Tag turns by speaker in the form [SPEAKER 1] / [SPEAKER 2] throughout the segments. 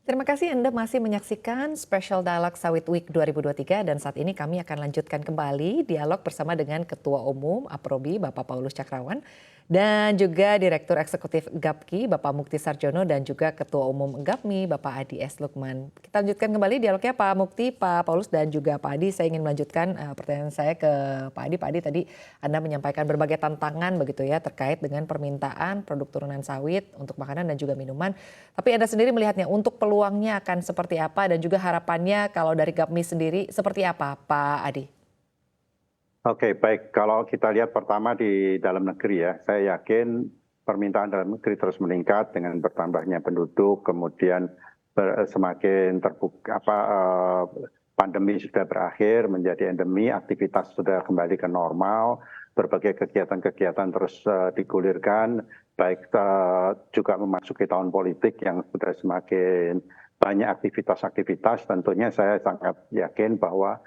[SPEAKER 1] Terima kasih Anda masih menyaksikan Special Dialog Sawit Week 2023 dan saat ini kami akan lanjutkan kembali dialog bersama dengan Ketua Umum Aprobi Bapak Paulus Cakrawan dan juga Direktur Eksekutif GAPKI Bapak Mukti Sarjono dan juga Ketua Umum GAPMI Bapak Adi S. Lukman. Kita lanjutkan kembali dialognya Pak Mukti, Pak Paulus dan juga Pak Adi. Saya ingin melanjutkan pertanyaan saya ke Pak Adi. Pak Adi, tadi Anda menyampaikan berbagai tantangan begitu ya terkait dengan permintaan produk turunan sawit untuk makanan dan juga minuman. Tapi Anda sendiri melihatnya untuk peluangnya akan seperti apa dan juga harapannya kalau dari GAPMI sendiri seperti apa Pak Adi?
[SPEAKER 2] Oke, baik. Kalau kita lihat pertama di dalam negeri ya, saya yakin permintaan dalam negeri terus meningkat dengan bertambahnya penduduk, kemudian semakin terbuka pandemi sudah berakhir menjadi endemi, aktivitas sudah kembali ke normal, berbagai kegiatan-kegiatan terus digulirkan, baik juga memasuki tahun politik yang sudah semakin banyak aktivitas-aktivitas. Tentunya saya sangat yakin bahwa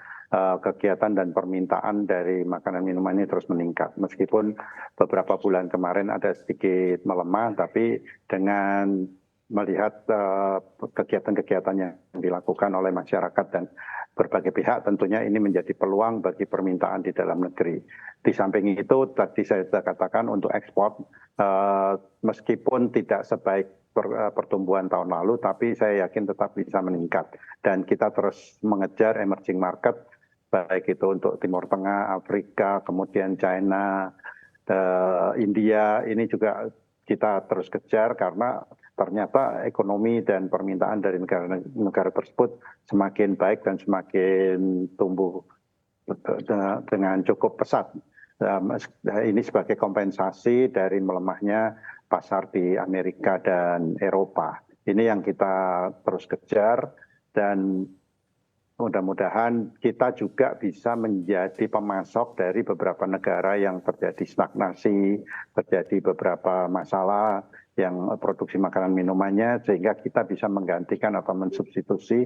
[SPEAKER 2] kegiatan dan permintaan dari makanan minuman ini terus meningkat. Meskipun beberapa bulan kemarin ada sedikit melemah, tapi dengan melihat kegiatan-kegiatan yang dilakukan oleh masyarakat dan berbagai pihak, tentunya ini menjadi peluang bagi permintaan di dalam negeri. Di samping itu, tadi saya sudah katakan untuk ekspor, meskipun tidak sebaik pertumbuhan tahun lalu, tapi saya yakin tetap bisa meningkat. Dan kita terus mengejar emerging market, baik itu untuk Timur Tengah, Afrika, kemudian China, India, ini juga kita terus kejar karena ternyata ekonomi dan permintaan dari negara tersebut semakin baik dan semakin tumbuh dengan cukup pesat. Ini sebagai kompensasi dari melemahnya pasar di Amerika dan Eropa. Ini yang kita terus kejar dan mudah-mudahan kita juga bisa menjadi pemasok dari beberapa negara yang terjadi stagnasi, terjadi beberapa masalah yang produksi makanan minumannya, sehingga kita bisa menggantikan atau mensubstitusi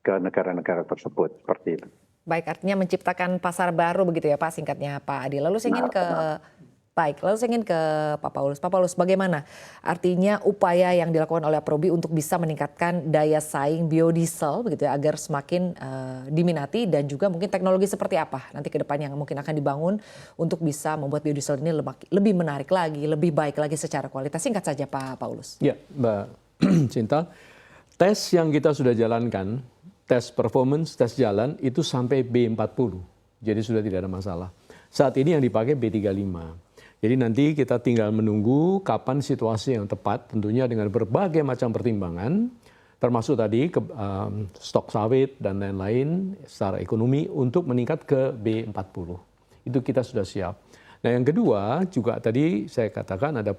[SPEAKER 2] ke negara-negara tersebut, seperti itu.
[SPEAKER 1] Baik, artinya menciptakan pasar baru begitu ya Pak, singkatnya Pak Adi. Lalu saya ingin ke Pak Paulus. Pak Paulus, bagaimana artinya upaya yang dilakukan oleh Aprobi untuk bisa meningkatkan daya saing biodiesel begitu ya agar semakin diminati dan juga mungkin teknologi seperti apa nanti ke depan yang mungkin akan dibangun untuk bisa membuat biodiesel ini lebih menarik lagi, lebih baik lagi secara kualitas. Singkat saja Pak Paulus.
[SPEAKER 3] Ya, Mbak Cinta, tes yang kita sudah jalankan, tes performance, tes jalan itu sampai B40. Jadi sudah tidak ada masalah. Saat ini yang dipakai B35. Jadi nanti kita tinggal menunggu kapan situasi yang tepat, tentunya dengan berbagai macam pertimbangan, termasuk tadi stok sawit dan lain-lain secara ekonomi untuk meningkat ke B40. Itu kita sudah siap. Nah yang kedua juga tadi saya katakan ada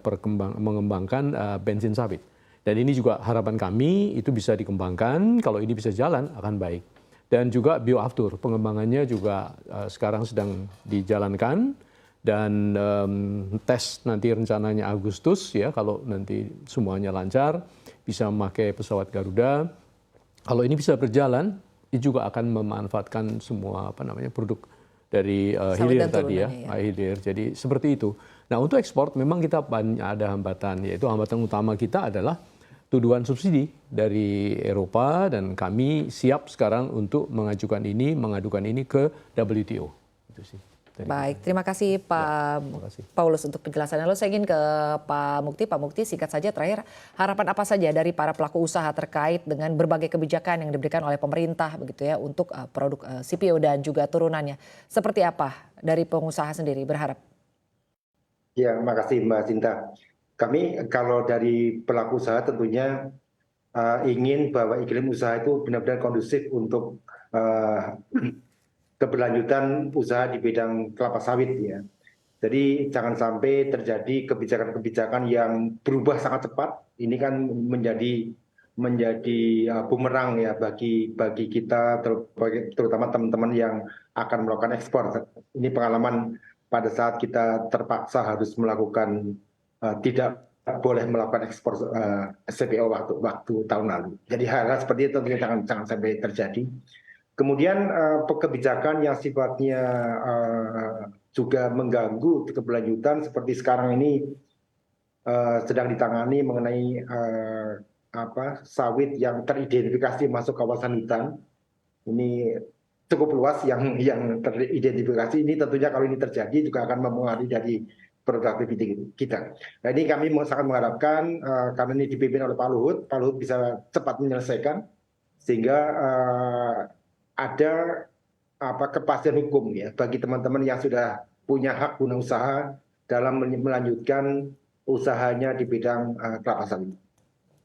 [SPEAKER 3] mengembangkan bensin sawit. Dan ini juga harapan kami itu bisa dikembangkan, kalau ini bisa jalan akan baik. Dan juga bioaftur, pengembangannya juga sekarang sedang dijalankan. Dan tes nanti rencananya Agustus ya, kalau nanti semuanya lancar bisa memakai pesawat Garuda. Kalau ini bisa berjalan, itu juga akan memanfaatkan semua produk dari hilir tadi ya, hilir. Jadi seperti itu. Nah untuk ekspor memang kita banyak ada hambatan, yaitu hambatan utama kita adalah tuduhan subsidi dari Eropa dan kami siap sekarang untuk mengadukan ini ke WTO. Itu sih.
[SPEAKER 1] Baik, terima kasih Pak Paulus untuk penjelasannya. Lalu saya ingin ke Pak Mukti. Pak Mukti, singkat saja terakhir, harapan apa saja dari para pelaku usaha terkait dengan berbagai kebijakan yang diberikan oleh pemerintah begitu ya untuk produk CPO dan juga turunannya. Seperti apa dari pengusaha sendiri berharap?
[SPEAKER 4] Ya, makasih Mbak Cinta. Kami kalau dari pelaku usaha tentunya ingin bahwa iklim usaha itu benar-benar kondusif untuk keberlanjutan usaha di bidang kelapa sawit ya. Jadi jangan sampai terjadi kebijakan-kebijakan yang berubah sangat cepat. Ini kan menjadi bumerang ya bagi kita terutama teman-teman yang akan melakukan ekspor. Ini pengalaman pada saat kita terpaksa harus melakukan tidak boleh melakukan ekspor CPO waktu tahun lalu. Jadi hal-hal seperti itu tentunya jangan sampai terjadi. Kemudian kebijakan yang sifatnya juga mengganggu keberlanjutan seperti sekarang ini sedang ditangani mengenai sawit yang teridentifikasi masuk kawasan hutan. Ini cukup luas yang teridentifikasi. Ini tentunya kalau ini terjadi juga akan mempengaruhi dari produktiviti kita. Nah, ini kami sangat mengharapkan karena ini dipimpin oleh Pak Luhut bisa cepat menyelesaikan sehingga ada kepastian hukum ya bagi teman-teman yang sudah punya hak guna usaha dalam melanjutkan usahanya di bidang kelapa sawit.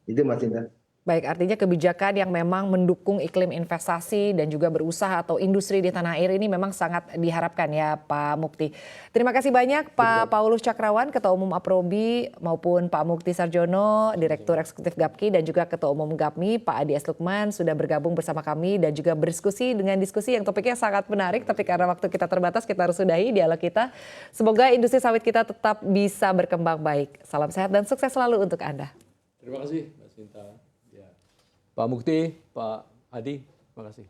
[SPEAKER 4] Itu Mas Indra.
[SPEAKER 1] Baik, artinya kebijakan yang memang mendukung iklim investasi dan juga berusaha atau industri di tanah air ini memang sangat diharapkan ya Pak Mukti. Terima kasih banyak Pak Paulus Cakrawan, Ketua Umum Aprobi, maupun Pak Mukti Sarjono, Direktur Eksekutif GAPKI, dan juga Ketua Umum GAPMI, Pak Adi S. Lukman, sudah bergabung bersama kami dan juga berdiskusi dengan diskusi yang topiknya sangat menarik, tapi karena waktu kita terbatas kita harus sudahi dialog kita. Semoga industri sawit kita tetap bisa berkembang baik. Salam sehat dan sukses selalu untuk Anda.
[SPEAKER 3] Terima kasih Mbak Sinta. Pak Mukti, Pak Adi, terima kasih.